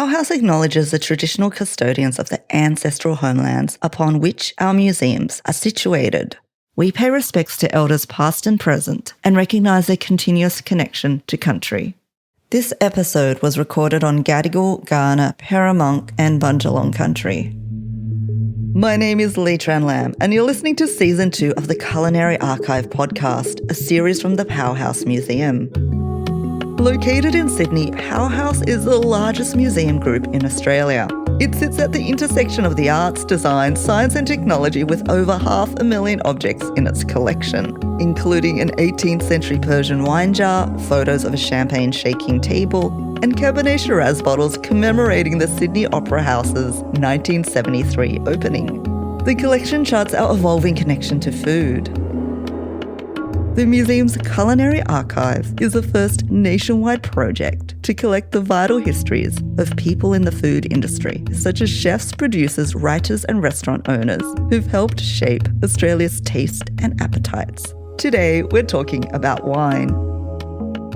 Powerhouse acknowledges the traditional custodians of the ancestral homelands upon which our museums are situated. We pay respects to elders past and present and recognise their continuous connection to country. This episode was recorded on Gadigal, Kaurna, Peramunk and Bundjalung country. My name is Lee Tran Lam, and you're listening to Season 2 of the Culinary Archive podcast, a series from the Powerhouse Museum. Located in Sydney, Powerhouse is the largest museum group in Australia. It sits at the intersection of the arts, design, science and technology with over 500,000 objects in its collection, including an 18th century Persian wine jar, photos of a champagne shaking table, and Cabernet Shiraz bottles commemorating the Sydney Opera House's 1973 opening. The collection charts our evolving connection to food. The museum's Culinary Archive is the first nationwide project to collect the vital histories of people in the food industry, such as chefs, producers, writers and restaurant owners who've helped shape Australia's taste and appetites. Today, we're talking about wine.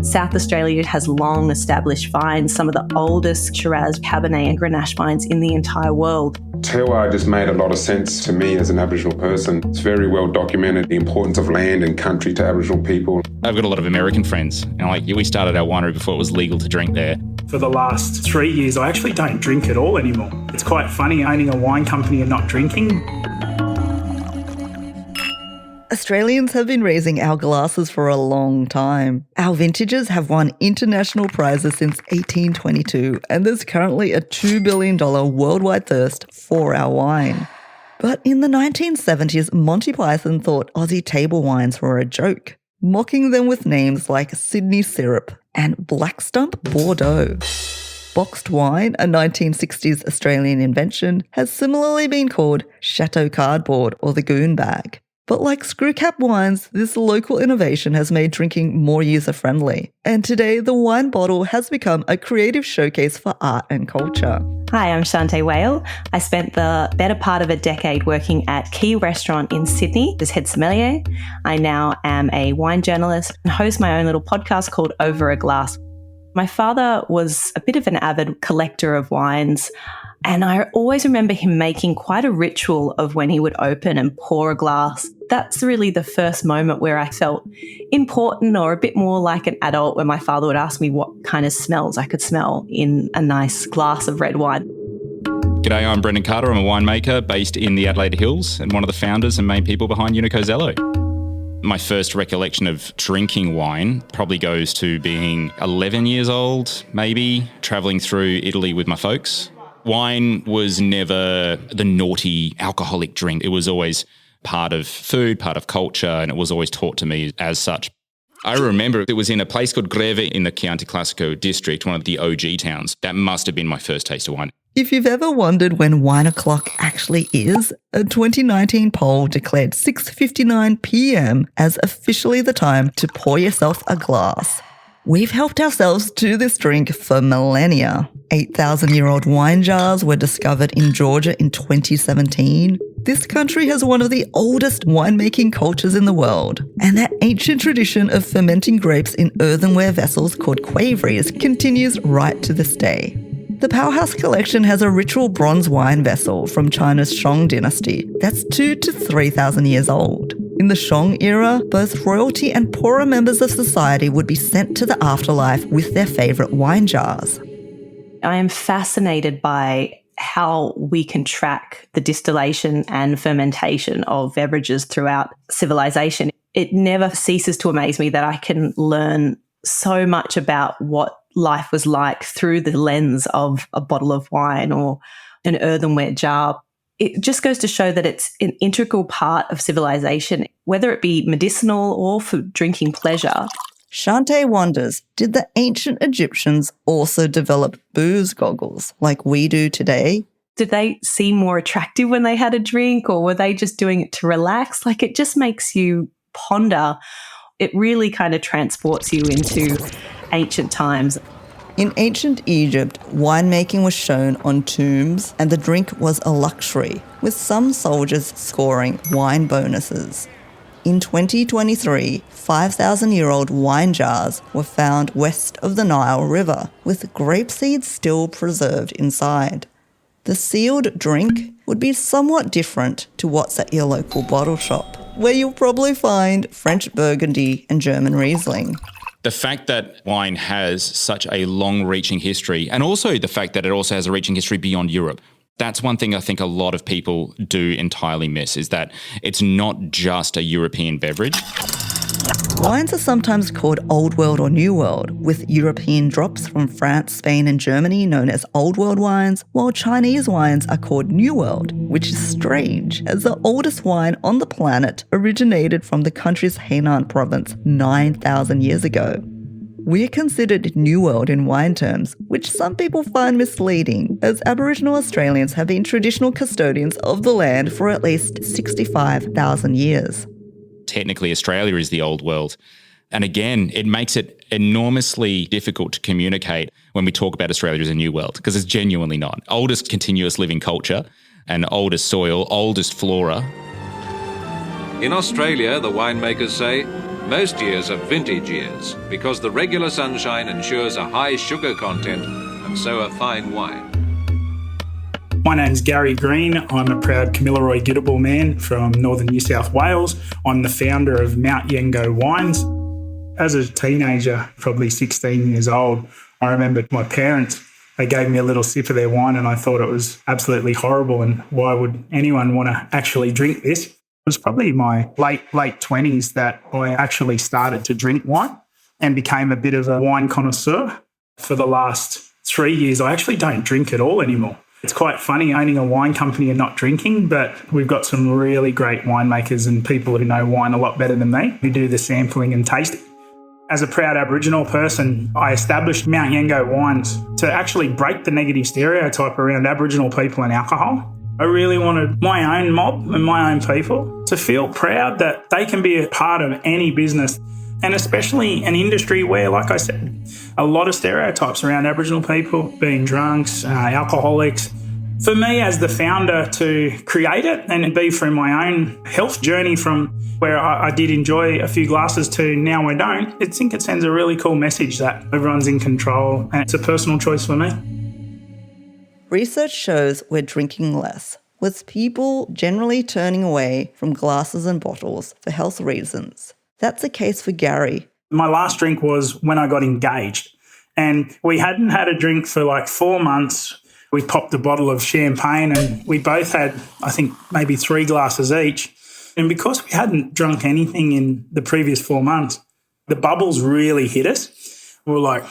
South Australia has long established vines, some of the oldest Shiraz, Cabernet and Grenache vines in the entire world. Terroir just made a lot of sense to me as an Aboriginal person. It's very well documented, the importance of land and country to Aboriginal people. I've got a lot of American friends, and we started our winery before it was legal to drink there. For the last 3 years, I actually don't drink at all anymore. It's quite funny owning a wine company and not drinking. Australians have been raising our glasses for a long time. Our vintages have won international prizes since 1822, and there's currently a $2 billion worldwide thirst for our wine. But in the 1970s, Monty Python thought Aussie table wines were a joke, mocking them with names like Sydney Syrup and Black Stump Bordeaux. Boxed wine, a 1960s Australian invention, has similarly been called Chateau Cardboard or the Goon Bag. But like screwcap wines, this local innovation has made drinking more user-friendly. And today, the wine bottle has become a creative showcase for art and culture. Hi, I'm Shante Whale. I spent the better part of a decade working at Key Restaurant in Sydney as head sommelier. I now am a wine journalist and host my own little podcast called Over a Glass. My father was a bit of an avid collector of wines, and I always remember him making quite a ritual of when he would open and pour a glass. That's really the first moment where I felt important or a bit more like an adult, when my father would ask me what kind of smells I could smell in a nice glass of red wine. G'day, I'm Brendan Carter. I'm a winemaker based in the Adelaide Hills and one of the founders and main people behind Unico Zello. My first recollection of drinking wine probably goes to being 11 years old, maybe, travelling through Italy with my folks. Wine was never the naughty alcoholic drink. It was always part of food, part of culture, and it was always taught to me as such. I remember it was in a place called Greve in the Chianti Classico district, one of the OG towns. That must have been my first taste of wine. If you've ever wondered when wine o'clock actually is, a 2019 poll declared 6:59 p.m. as officially the time to pour yourself a glass. We've helped ourselves to this drink for millennia. 8,000-year-old wine jars were discovered in Georgia in 2017. This country has one of the oldest winemaking cultures in the world, and that ancient tradition of fermenting grapes in earthenware vessels called quaveries continues right to this day. The Powerhouse collection has a ritual bronze wine vessel from China's Song dynasty that's 2,000 to 3,000 years old. In the Song era, both royalty and poorer members of society would be sent to the afterlife with their favourite wine jars. I am fascinated by how we can track the distillation and fermentation of beverages throughout civilization. It never ceases to amaze me that I can learn so much about what life was like through the lens of a bottle of wine or an earthenware jar. It just goes to show that it's an integral part of civilization, whether it be medicinal or for drinking pleasure. Shante wonders, did the ancient Egyptians also develop booze goggles like we do today? Did they seem more attractive when they had a drink, or were they just doing it to relax? It just makes you ponder. It really kind of transports you into ancient times. In ancient Egypt, winemaking was shown on tombs and the drink was a luxury, with some soldiers scoring wine bonuses. In 2023, 5,000-year-old wine jars were found west of the Nile River, with grape seeds still preserved inside. The sealed drink would be somewhat different to what's at your local bottle shop, where you'll probably find French Burgundy and German Riesling. The fact that wine has such a long-reaching history, and also the fact that it also has a reaching history beyond Europe, that's one thing I think a lot of people do entirely miss, is that it's not just a European beverage. Wines are sometimes called Old World or New World, with European drops from France, Spain and Germany known as Old World wines, while Chinese wines are called New World, which is strange, as the oldest wine on the planet originated from the country's Hainan province 9,000 years ago. We're considered New World in wine terms, which some people find misleading, as Aboriginal Australians have been traditional custodians of the land for at least 65,000 years. Technically, Australia is the old world. And again, it makes it enormously difficult to communicate when we talk about Australia as a new world, because it's genuinely not. Oldest continuous living culture and oldest soil, oldest flora. In Australia, the winemakers say, most years are vintage years because the regular sunshine ensures a high sugar content and so a fine wine. My name's Gary Green. I'm a proud Kamilaroi Gidabal man from northern New South Wales. I'm the founder of Mount Yengo Wines. As a teenager, probably 16 years old, I remember my parents, they gave me a little sip of their wine and I thought it was absolutely horrible, and why would anyone want to actually drink this? It was probably my late 20s that I actually started to drink wine and became a bit of a wine connoisseur. For the last 3 years, I actually don't drink at all anymore. It's quite funny owning a wine company and not drinking, but we've got some really great winemakers and people who know wine a lot better than me, who do the sampling and tasting. As a proud Aboriginal person, I established Mount Yengo Wines to actually break the negative stereotype around Aboriginal people and alcohol. I really wanted my own mob and my own people to feel proud that they can be a part of any business, and especially an industry where, like I said, a lot of stereotypes around Aboriginal people being drunks, alcoholics. For me as the founder to create it and be through my own health journey from where I did enjoy a few glasses to now I don't, I think it sends a really cool message that everyone's in control and it's a personal choice for me. Research shows we're drinking less, with people generally turning away from glasses and bottles for health reasons. That's the case for Gary. My last drink was when I got engaged, and we hadn't had a drink for like 4 months. We popped a bottle of champagne and we both had, I think, maybe 3 glasses each. And because we hadn't drunk anything in the previous 4 months, the bubbles really hit us. We were like,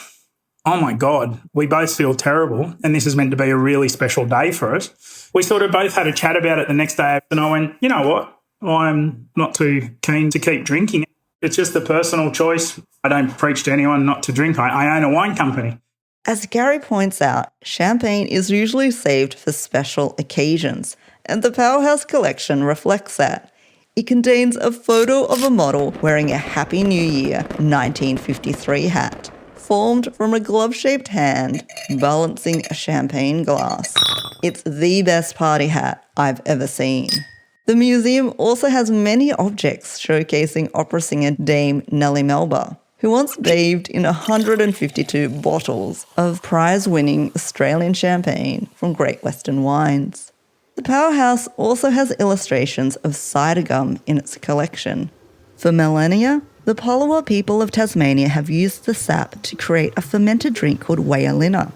oh my God, we both feel terrible and this is meant to be a really special day for us. We sort of both had a chat about it the next day and I went, you know what, I'm not too keen to keep drinking. It's just a personal choice. I don't preach to anyone not to drink. I own a wine company. As Gary points out, champagne is usually saved for special occasions, and the Powerhouse collection reflects that. It contains a photo of a model wearing a Happy New Year 1953 hat, formed from a glove-shaped hand balancing a champagne glass. It's the best party hat I've ever seen. The museum also has many objects showcasing opera singer Dame Nellie Melba, who once bathed in 152 bottles of prize-winning Australian champagne from Great Western Wines. The Powerhouse also has illustrations of cider gum in its collection. For millennia, the Palawa people of Tasmania have used the sap to create a fermented drink called Wayalina.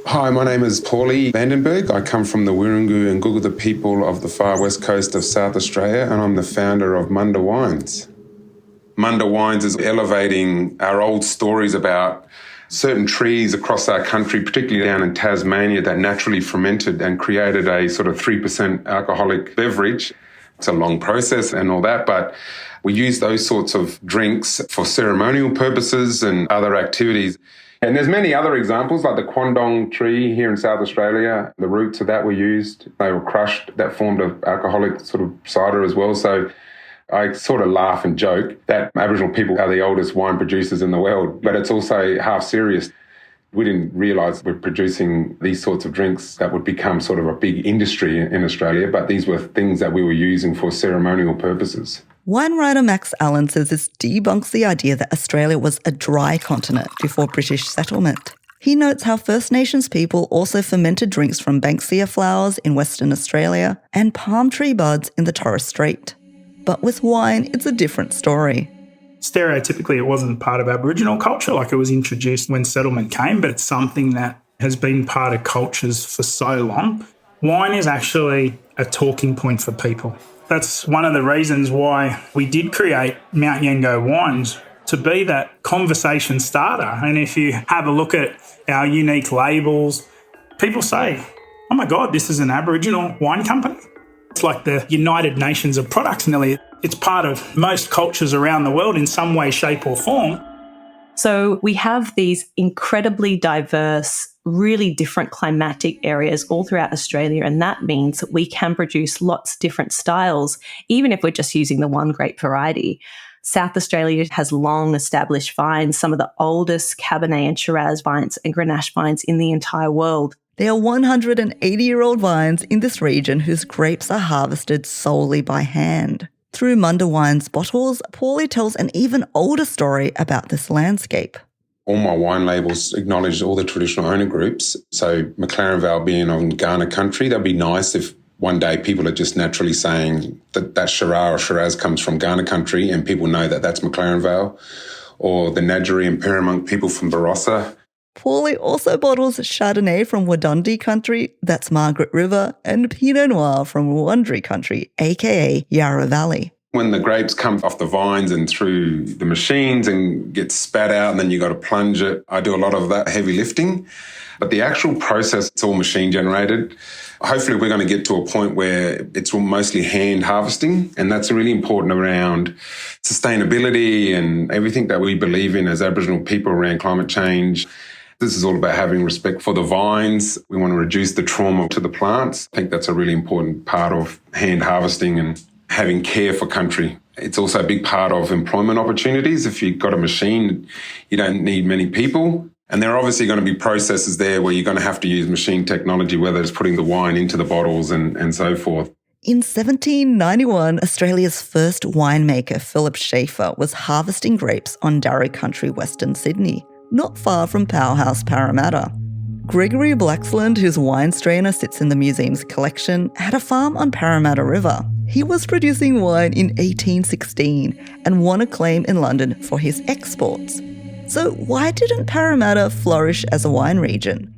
Hi, my name is Paulie Vandenberg. I come from the Wirrungu and Gugutha people of the far west coast of South Australia, and I'm the founder of Munda Wines. Munda Wines is elevating our old stories about certain trees across our country, particularly down in Tasmania, that naturally fermented and created a sort of 3% alcoholic beverage. It's a long process and all that, but we use those sorts of drinks for ceremonial purposes and other activities. And there's many other examples, like the Quandong tree here in South Australia. The roots of that were used. They were crushed. That formed an alcoholic sort of cider as well. So I sort of laugh and joke that Aboriginal people are the oldest wine producers in the world, but it's also half serious. We didn't realise we're producing these sorts of drinks that would become sort of a big industry in Australia, but these were things that we were using for ceremonial purposes. Wine writer Max Allan says this debunks the idea that Australia was a dry continent before British settlement. He notes how First Nations people also fermented drinks from banksia flowers in Western Australia and palm tree buds in the Torres Strait. But with wine, it's a different story. Stereotypically, it wasn't part of Aboriginal culture, like it was introduced when settlement came, but it's something that has been part of cultures for so long. Wine is actually a talking point for people. That's one of the reasons why we did create Mount Yengo Wines, to be that conversation starter. And if you have a look at our unique labels, people say, oh my God, this is an Aboriginal wine company. It's like the United Nations of products nearly. It's part of most cultures around the world in some way, shape or form. So we have these incredibly diverse, really different climatic areas all throughout Australia, and that means that we can produce lots of different styles, even if we're just using the one grape variety. South Australia has long established vines, some of the oldest Cabernet and Shiraz vines and Grenache vines in the entire world. There are 180-year-old vines in this region whose grapes are harvested solely by hand. Through Munda Wine's bottles, Paulie tells an even older story about this landscape. All my wine labels acknowledge all the traditional owner groups. So McLaren Vale being on Kaurna country, that'd be nice if one day people are just naturally saying that Shiraz or Shiraz comes from Kaurna country and people know that that's McLaren Vale, or the Nadgerry and Paramount people from Barossa. Paulie also bottles Chardonnay from Waddundi country, that's Margaret River, and Pinot Noir from Wurundjeri country, aka Yarra Valley. When the grapes come off the vines and through the machines and get spat out and then you got to plunge it, I do a lot of that heavy lifting. But the actual process, it's all machine generated. Hopefully we're going to get to a point where it's mostly hand harvesting, and that's really important around sustainability and everything that we believe in as Aboriginal people around climate change. This is all about having respect for the vines. We want to reduce the trauma to the plants. I think that's a really important part of hand harvesting and having care for country. It's also a big part of employment opportunities. If you've got a machine, you don't need many people. And there are obviously going to be processes there where you're going to have to use machine technology, whether it's putting the wine into the bottles and so forth. In 1791, Australia's first winemaker, Philip Schaefer, was harvesting grapes on Darra country, Western Sydney, not far from Powerhouse, Parramatta. Gregory Blaxland, whose wine strainer sits in the museum's collection, had a farm on Parramatta River. He was producing wine in 1816 and won acclaim in London for his exports. So why didn't Parramatta flourish as a wine region?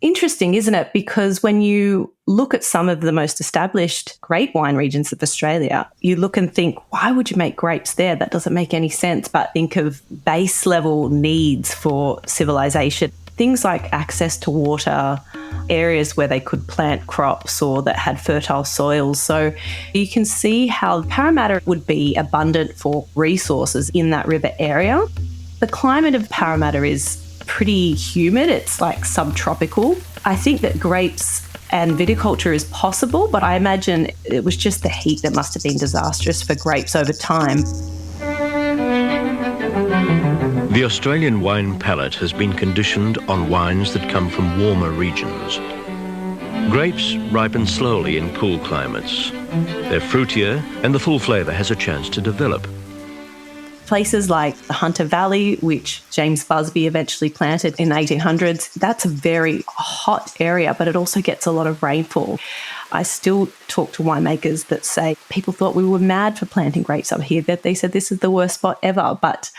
Interesting, isn't it? Because when you look at some of the most established grape wine regions of Australia, you look and think, why would you make grapes there? That doesn't make any sense. But think of base level needs for civilization. Things like access to water, areas where they could plant crops or that had fertile soils. So you can see how Parramatta would be abundant for resources in that river area. The climate of Parramatta is pretty humid. It's like subtropical. I think that grapes and viticulture is possible, but I imagine it was just the heat that must have been disastrous for grapes over time. The Australian wine palate has been conditioned on wines that come from warmer regions. Grapes ripen slowly in cool climates. They're fruitier and the full flavour has a chance to develop. Places like the Hunter Valley, which James Busby eventually planted in the 1800s, that's a very hot area, but it also gets a lot of rainfall. I still talk to winemakers that say people thought we were mad for planting grapes up here, that they said this is the worst spot ever, but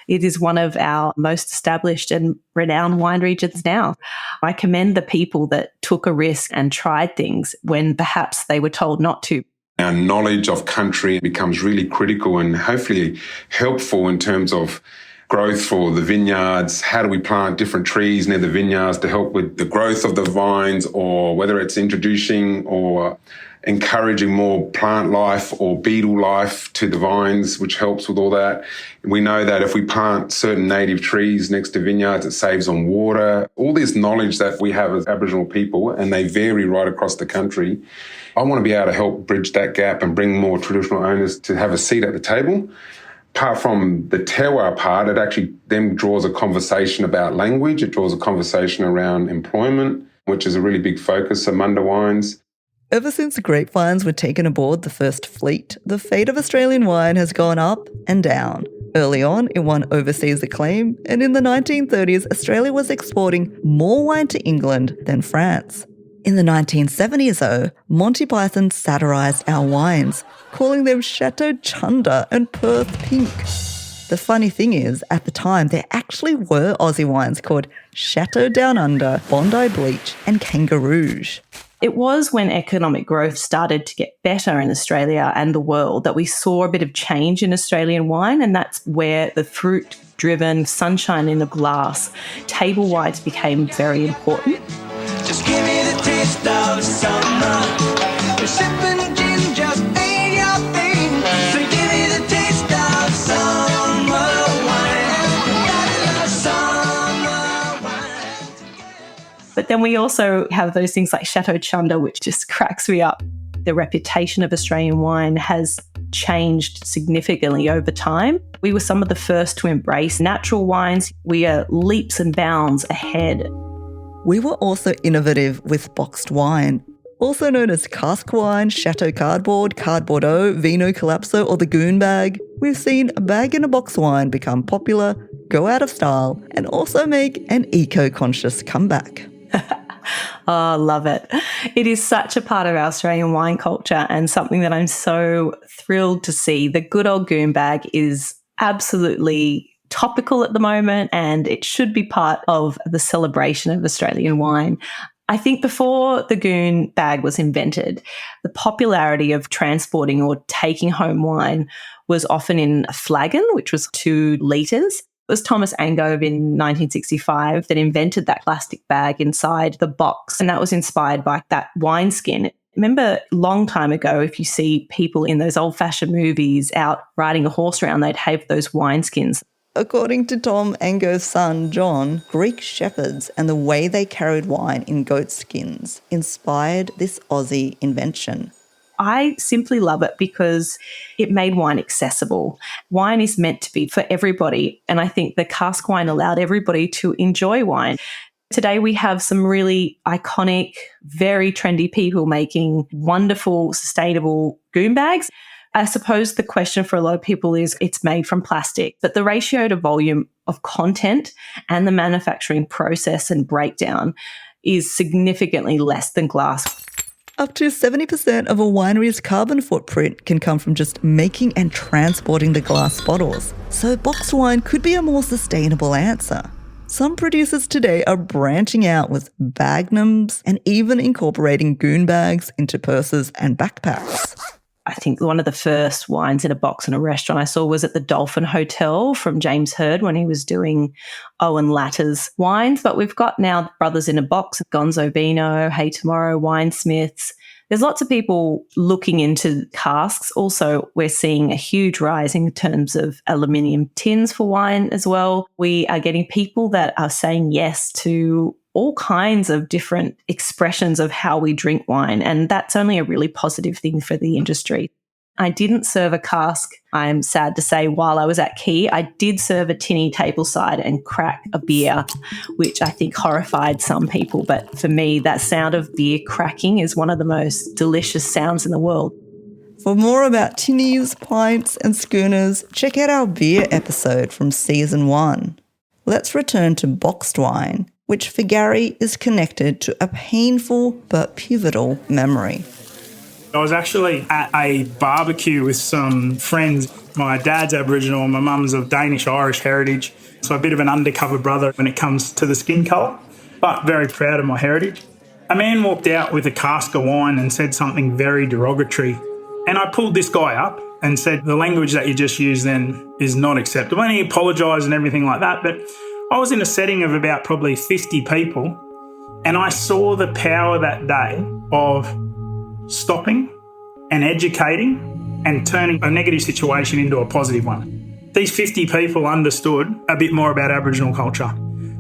it is one of our most established and renowned wine regions now. I commend the people that took a risk and tried things when perhaps they were told not to. Our knowledge of country becomes really critical and hopefully helpful in terms of growth for the vineyards. How do we plant different trees near the vineyards to help with the growth of the vines, or whether it's introducing or encouraging more plant life or beetle life to the vines, which helps with all that. We know that if we plant certain native trees next to vineyards, it saves on water. All this knowledge that we have as Aboriginal people, and they vary right across the country. I want to be able to help bridge that gap and bring more traditional owners to have a seat at the table. Apart from the terroir part, it actually then draws a conversation about language. It draws a conversation around employment, which is a really big focus of Munda wines. Ever since grapevines were taken aboard the first fleet, the fate of Australian wine has gone up and down. Early on, it won overseas acclaim, and in the 1930s, Australia was exporting more wine to England than France. In the 1970s, though, Monty Python satirised our wines, calling them Chateau Chunder and Perth Pink. The funny thing is, at the time, there actually were Aussie wines called Chateau Down Under, Bondi Bleach and Kangarooge. It was when economic growth started to get better in Australia and the world that we saw a bit of change in Australian wine, and that's where the fruit-driven sunshine in a glass table wines became very important. Just give me the taste of summer. You're sipping gin just ain't your thing. So give me the taste of summer wine. Summer wine. But then we also have those things like Chateau Chunder, which just cracks me up. The reputation of Australian wine has changed significantly over time. We were some of the first to embrace natural wines. We are leaps and bounds ahead. We were also innovative with boxed wine, also known as cask wine, Chateau Cardboard, Cardboardeau, Vino Collapso, or the Goon bag. We've seen a bag-in-a-box wine become popular, go out of style, and also make an eco-conscious comeback. Oh, love it. It is such a part of our Australian wine culture and something that I'm so thrilled to see. The good old Goon bag is absolutely topical at the moment, and it should be part of the celebration of Australian wine. I think before the Goon bag was invented, the popularity of transporting or taking home wine was often in a flagon, which was 2 litres. It was Thomas Angove in 1965 that invented that plastic bag inside the box, and that was inspired by that wineskin. Remember, a long time ago, if you see people in those old-fashioned movies out riding a horse around, they'd have those wineskins. According to Tom Angove's son, John, Greek shepherds and the way they carried wine in goat skins inspired this Aussie invention. I simply love it because it made wine accessible. Wine is meant to be for everybody, and I think the cask wine allowed everybody to enjoy wine. Today we have some really iconic, very trendy people making wonderful, sustainable goon bags. I suppose the question for a lot of people is it's made from plastic, but the ratio to volume of content and the manufacturing process and breakdown is significantly less than glass. Up to 70% of a winery's carbon footprint can come from just making and transporting the glass bottles. So boxed wine could be a more sustainable answer. Some producers today are branching out with bagnums and even incorporating goon bags into purses and backpacks. I think one of the first wines in a box in a restaurant I saw was at the Dolphin Hotel from James Hird when he was doing Owen Latter's wines. But we've got now Brothers in a Box, Gonzo Vino, Hey Tomorrow, Winesmiths. There's lots of people looking into casks. Also, we're seeing a huge rise in terms of aluminium tins for wine as well. We are getting people that are saying yes to all kinds of different expressions of how we drink wine, and that's only a really positive thing for the industry. I didn't serve a cask, I'm sad to say, while I was at Key. I did serve a tinny tableside and crack a beer, which I think horrified some people. But for me, that sound of beer cracking is one of the most delicious sounds in the world. For more about tinnies, pints and schooners, check out our beer episode from season 1. Let's return to boxed wine, which for Gary is connected to a painful but pivotal memory. I was actually at a barbecue with some friends. My dad's Aboriginal and my mum's of Danish-Irish heritage, so a bit of an undercover brother when it comes to the skin colour, but very proud of my heritage. A man walked out with a cask of wine and said something very derogatory, and I pulled this guy up and said, the language that you just used then is not acceptable, and he apologised and everything like that, but I was in a setting of about probably 50 people, and I saw the power that day of stopping and educating and turning a negative situation into a positive one. These 50 people understood a bit more about Aboriginal culture.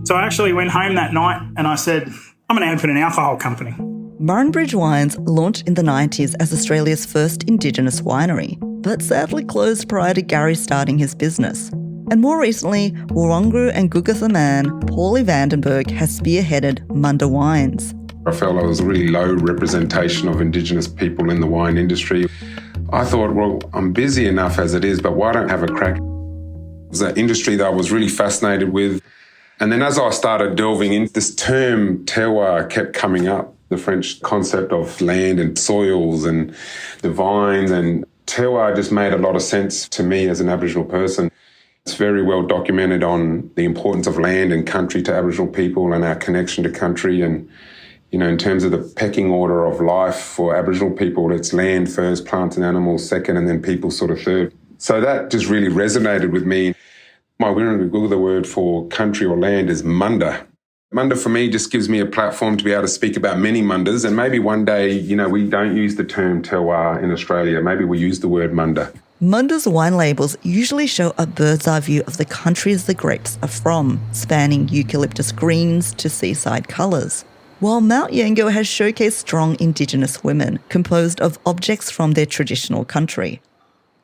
So I actually went home that night and I said, I'm going to open an alcohol company. Murrumbidgee Wines launched in the 90s as Australia's first Indigenous winery, but sadly closed prior to Gary starting his business. And more recently, Wirangu and Gugutha man Paulie Vandenberg has spearheaded Munda Wines. I felt there was a really low representation of Indigenous people in the wine industry. I thought, well, I'm busy enough as it is, but why don't I have a crack? It was an industry that I was really fascinated with. And then as I started delving in, this term terroir kept coming up, the French concept of land and soils and the vines, and terroir just made a lot of sense to me as an Aboriginal person. It's very well documented on the importance of land and country to Aboriginal people and our connection to country. And, you know, in terms of the pecking order of life for Aboriginal people, it's land first, plants and animals second, and then people sort of third. So that just really resonated with me. My Wirangu Gugutha word for country or land is Munda. Munda for me just gives me a platform to be able to speak about many Mundas, and maybe one day, you know, we don't use the term terroir in Australia. Maybe we use the word Munda. Munda's wine labels usually show a bird's eye view of the countries the grapes are from, spanning eucalyptus greens to seaside colours. While Mount Yango has showcased strong Indigenous women, composed of objects from their traditional country.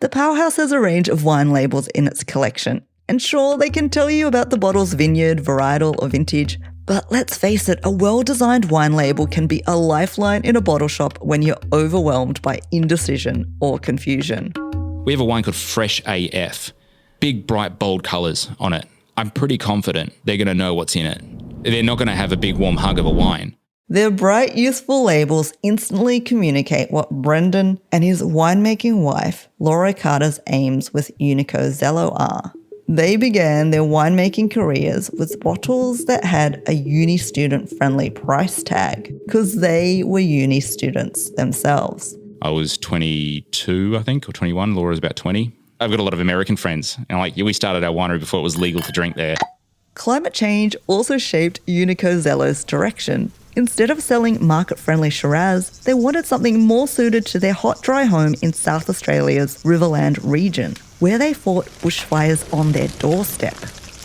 The Powerhouse has a range of wine labels in its collection, and sure, they can tell you about the bottle's vineyard, varietal or vintage, but let's face it, a well-designed wine label can be a lifeline in a bottle shop when you're overwhelmed by indecision or confusion. We have a wine called Fresh AF. Big, bright, bold colours on it. I'm pretty confident they're going to know what's in it. They're not going to have a big warm hug of a wine. Their bright, youthful labels instantly communicate what Brendan and his winemaking wife, Laura Carter's aims with Unico Zello are. They began their winemaking careers with bottles that had a uni student-friendly price tag because they were uni students themselves. I was 22, I think, or 21. Laura's about 20. I've got a lot of American friends. And we started our winery before it was legal to drink there. Climate change also shaped Unico Zello's direction. Instead of selling market-friendly Shiraz, they wanted something more suited to their hot, dry home in South Australia's Riverland region, where they fought bushfires on their doorstep.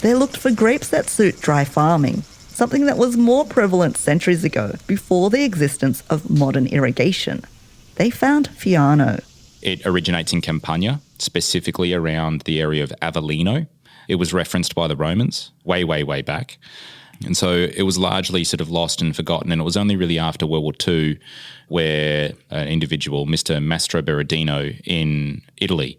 They looked for grapes that suit dry farming, something that was more prevalent centuries ago, before the existence of modern irrigation. They found Fiano. It originates in Campania, specifically around the area of Avellino. It was referenced by the Romans way, way, way back. And so it was largely sort of lost and forgotten. And it was only really after World War II where an individual, Mr. Mastro Berardino in Italy,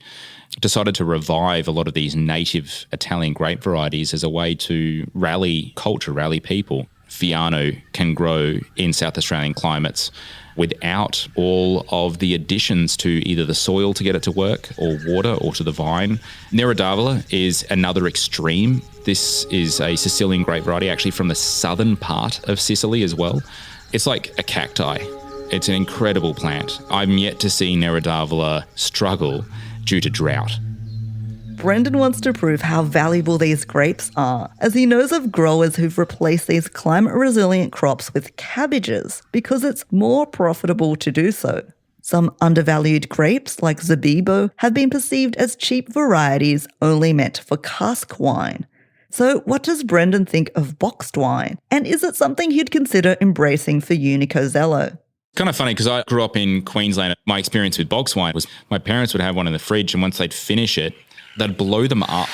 decided to revive a lot of these native Italian grape varieties as a way to rally culture, rally people. Fiano can grow in South Australian climates without all of the additions to either the soil to get it to work or water or to the vine. Nera d'Avola is another extreme. This is a Sicilian grape variety, actually from the southern part of Sicily as well. It's like a cacti. It's an incredible plant. I'm yet to see Nera d'Avola struggle due to drought. Brendan wants to prove how valuable these grapes are, as he knows of growers who've replaced these climate-resilient crops with cabbages because it's more profitable to do so. Some undervalued grapes, like Zabibo, have been perceived as cheap varieties only meant for cask wine. So what does Brendan think of boxed wine? And is it something he'd consider embracing for Unico Zello? Kind of funny because I grew up in Queensland. My experience with boxed wine was my parents would have one in the fridge, and once they'd finish it, they'd blow them up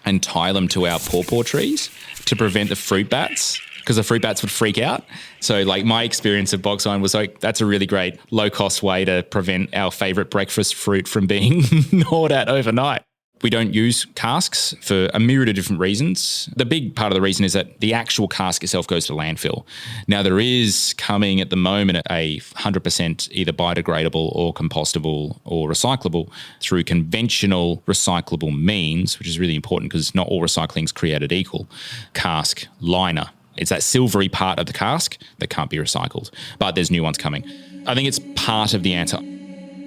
and tie them to our pawpaw trees to prevent the fruit bats, because the fruit bats would freak out. So my experience of box wine was that's a really great low-cost way to prevent our favourite breakfast fruit from being gnawed at overnight. We don't use casks for a myriad of different reasons. The big part of the reason is that the actual cask itself goes to landfill. Now, there is coming at the moment a 100% either biodegradable or compostable or recyclable through conventional recyclable means, which is really important because not all recycling is created equal. Cask liner. It's that silvery part of the cask that can't be recycled, but there's new ones coming. I think it's part of the answer.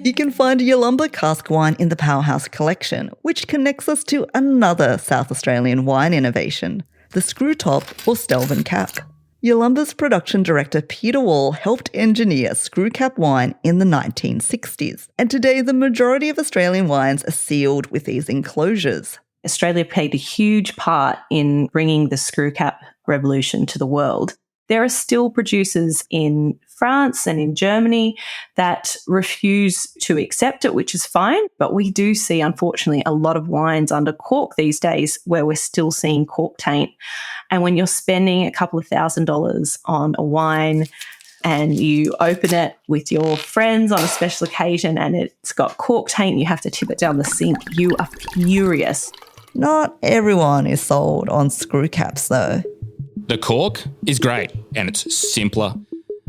You can find Yalumba cask wine in the Powerhouse collection, which connects us to another South Australian wine innovation, the screw top or Stelvin cap. Yalumba's production director Peter Wall helped engineer screw cap wine in the 1960s, and today the majority of Australian wines are sealed with these enclosures. Australia played a huge part in bringing the screw cap revolution to the world. There are still producers in France and in Germany that refuse to accept it, which is fine. But we do see, unfortunately, a lot of wines under cork these days where we're still seeing cork taint. And when you're spending a couple of $1,000s on a wine and you open it with your friends on a special occasion and it's got cork taint, you have to tip it down the sink, you are furious. Not everyone is sold on screw caps, though. The cork is great and it's simpler.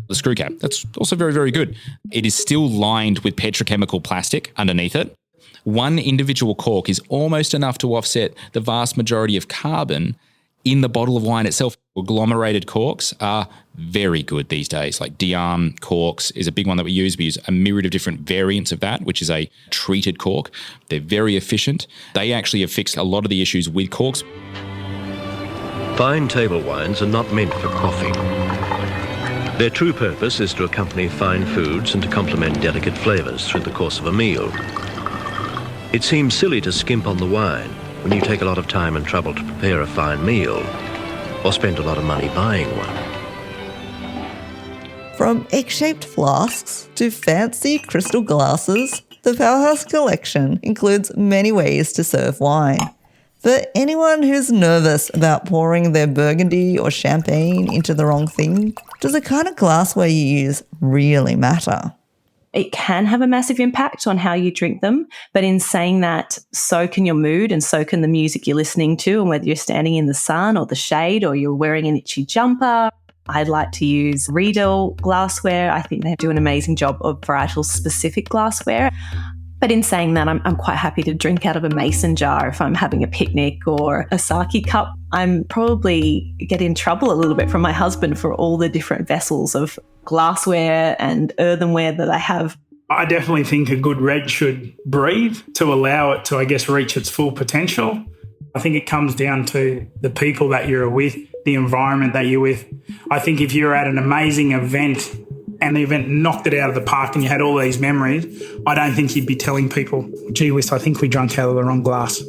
The screw cap, that's also very, very good. It is still lined with petrochemical plastic underneath it. One individual cork is almost enough to offset the vast majority of carbon in the bottle of wine itself. Agglomerated corks are very good these days. Like Dimou corks is a big one that we use. We use a myriad of different variants of that, which is a treated cork. They're very efficient. They actually have fixed a lot of the issues with corks. Fine table wines are not meant for quaffing. Their true purpose is to accompany fine foods and to complement delicate flavours through the course of a meal. It seems silly to skimp on the wine when you take a lot of time and trouble to prepare a fine meal or spend a lot of money buying one. From egg-shaped flasks to fancy crystal glasses, the Powerhouse collection includes many ways to serve wine. For anyone who's nervous about pouring their Burgundy or Champagne into the wrong thing, does the kind of glassware you use really matter? It can have a massive impact on how you drink them, but in saying that, so can your mood and so can the music you're listening to, and whether you're standing in the sun or the shade or you're wearing an itchy jumper. I'd like to use Riedel glassware. I think they do an amazing job of varietal-specific glassware. But in saying that, I'm quite happy to drink out of a mason jar if I'm having a picnic, or a sake cup. I'm probably get in trouble a little bit from my husband for all the different vessels of glassware and earthenware that I have. I definitely think a good red should breathe to allow it to, I guess, reach its full potential. I think it comes down to the people that you're with, the environment that you're with. I think if you're at an amazing event and the event knocked it out of the park and you had all these memories, I don't think you'd be telling people, gee whiz, I think we drank out of the wrong glass.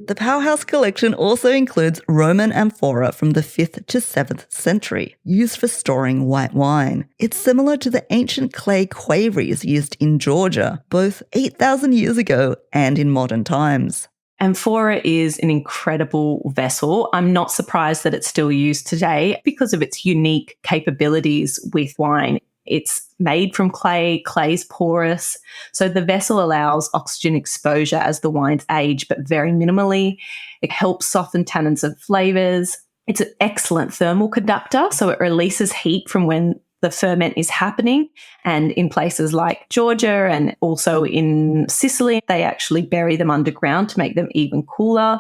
The Powerhouse collection also includes Roman amphora from the 5th to 7th century, used for storing white wine. It's similar to the ancient clay quaveries used in Georgia, both 8,000 years ago and in modern times. Amphora is an incredible vessel. I'm not surprised that it's still used today because of its unique capabilities with wine. It's made from clay, clay's porous, so the vessel allows oxygen exposure as the wines age, but very minimally. It helps soften tannins and flavours. It's an excellent thermal conductor, so it releases heat from when the ferment is happening. And in places like Georgia and also in Sicily, they actually bury them underground to make them even cooler.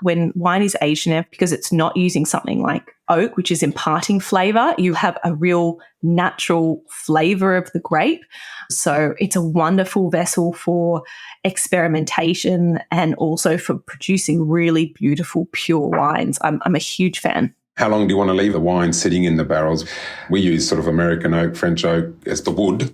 When wine is aged in it, because it's not using something like oak, which is imparting flavour, you have a real natural flavour of the grape. So it's a wonderful vessel for experimentation and also for producing really beautiful, pure wines. I'm a huge fan. How long do you want to leave the wine sitting in the barrels? We use sort of American oak, French oak as the wood.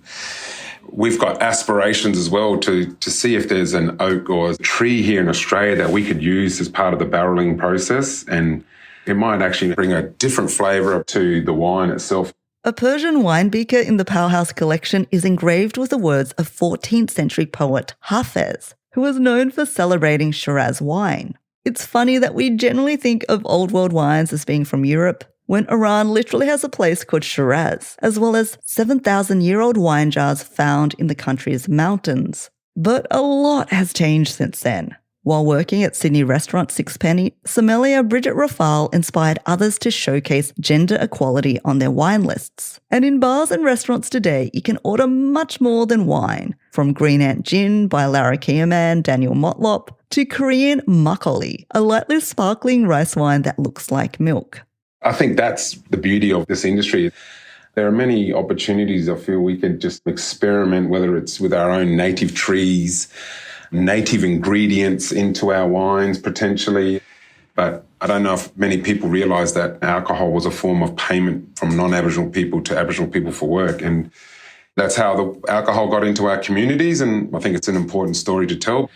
We've got aspirations as well to see if there's an oak or a tree here in Australia that we could use as part of the barreling process, and it might actually bring a different flavour to the wine itself. A Persian wine beaker in the Powerhouse collection is engraved with the words of 14th century poet Hafez, who was known for celebrating Shiraz wine. It's funny that we generally think of old world wines as being from Europe, when Iran literally has a place called Shiraz, as well as 7,000-year-old wine jars found in the country's mountains. But a lot has changed since then. While working at Sydney restaurant Sixpenny, sommelier Bridget Rafal inspired others to showcase gender equality on their wine lists. And in bars and restaurants today, you can order much more than wine, from Green Ant Gin by Larrakia man Daniel Motlop to Korean makgeolli, a lightly sparkling rice wine that looks like milk. I think that's the beauty of this industry. There are many opportunities I feel we could just experiment, whether it's with our own native trees, native ingredients into our wines potentially. But I don't know if many people realise that alcohol was a form of payment from non-Aboriginal people to Aboriginal people for work. And that's how the alcohol got into our communities. And I think it's an important story to tell.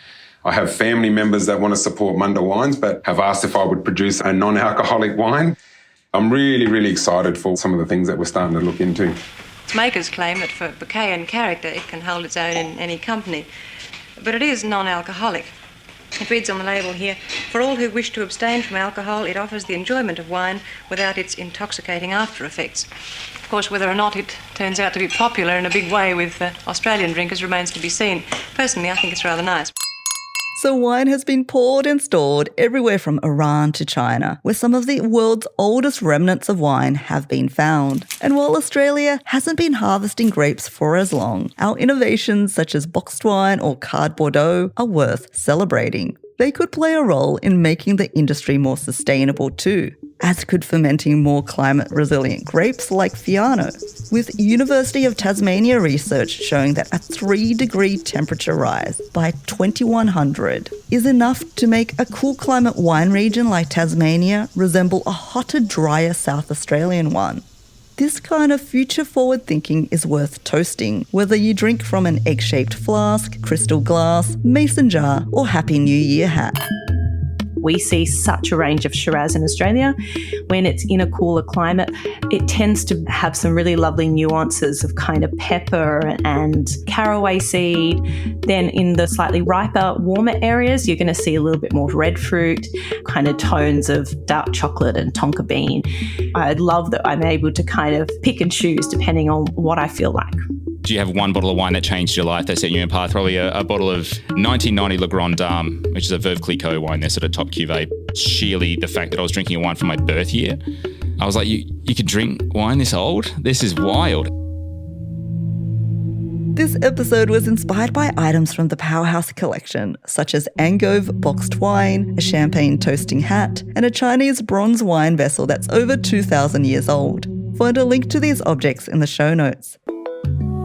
I have family members that want to support Munda wines, but have asked if I would produce a non-alcoholic wine. I'm really, really excited for some of the things that we're starting to look into. Its makers claim that for bouquet and character it can hold its own in any company, but it is non-alcoholic. It reads on the label here, for all who wish to abstain from alcohol, it offers the enjoyment of wine without its intoxicating after effects. Of course, whether or not it turns out to be popular in a big way with Australian drinkers remains to be seen. Personally, I think it's rather nice. So wine has been poured and stored everywhere from Iran to China, where some of the world's oldest remnants of wine have been found. And while Australia hasn't been harvesting grapes for as long, our innovations such as boxed wine or card Bordeaux are worth celebrating. They could play a role in making the industry more sustainable too, as could fermenting more climate-resilient grapes like Fiano, with University of Tasmania research showing that a 3-degree temperature rise by 2100 is enough to make a cool climate wine region like Tasmania resemble a hotter, drier South Australian one. This kind of future-forward thinking is worth toasting, whether you drink from an egg-shaped flask, crystal glass, mason jar, or Happy New Year hat. We see such a range of Shiraz in Australia. When it's in a cooler climate, it tends to have some really lovely nuances of kind of pepper and caraway seed. Then in the slightly riper, warmer areas, you're going to see a little bit more red fruit, kind of tones of dark chocolate and tonka bean. I love that I'm able to kind of pick and choose depending on what I feel like. Do you have one bottle of wine that changed your life, that set you on path? Probably a bottle of 1990 Le Grand Dame, which is a Veuve Clicquot wine, their sort of top cuvee. Sheerly the fact that I was drinking a wine from my birth year, I was like, you could drink wine this old? This is wild. This episode was inspired by items from the Powerhouse collection, such as Angove boxed wine, a champagne toasting hat, and a Chinese bronze wine vessel that's over 2,000 years old. Find a link to these objects in the show notes.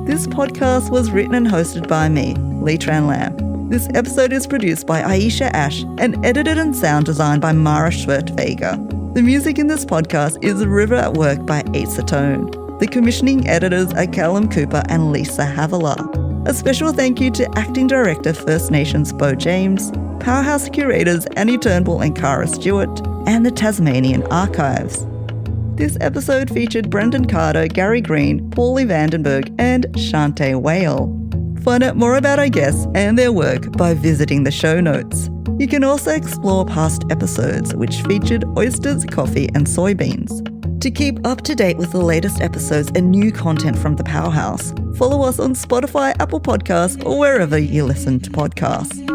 This podcast was written and hosted by me, Lee Tran Lam. This episode is produced by Aisha Ash and edited and sound designed by Mara Schwert-Vega. The music in this podcast is River at Work by Eight Satone. The commissioning editors are Callum Cooper and Lisa Havilah. A special thank you to Acting Director First Nations Bo James, Powerhouse curators Annie Turnbull and Cara Stewart, and the Tasmanian Archives. This episode featured Brendan Carter, Gary Green, Paulie Vandenberg, and Shante Whale. Find out more about our guests and their work by visiting the show notes. You can also explore past episodes, which featured oysters, coffee, and soybeans. To keep up to date with the latest episodes and new content from the Powerhouse, follow us on Spotify, Apple Podcasts, or wherever you listen to podcasts.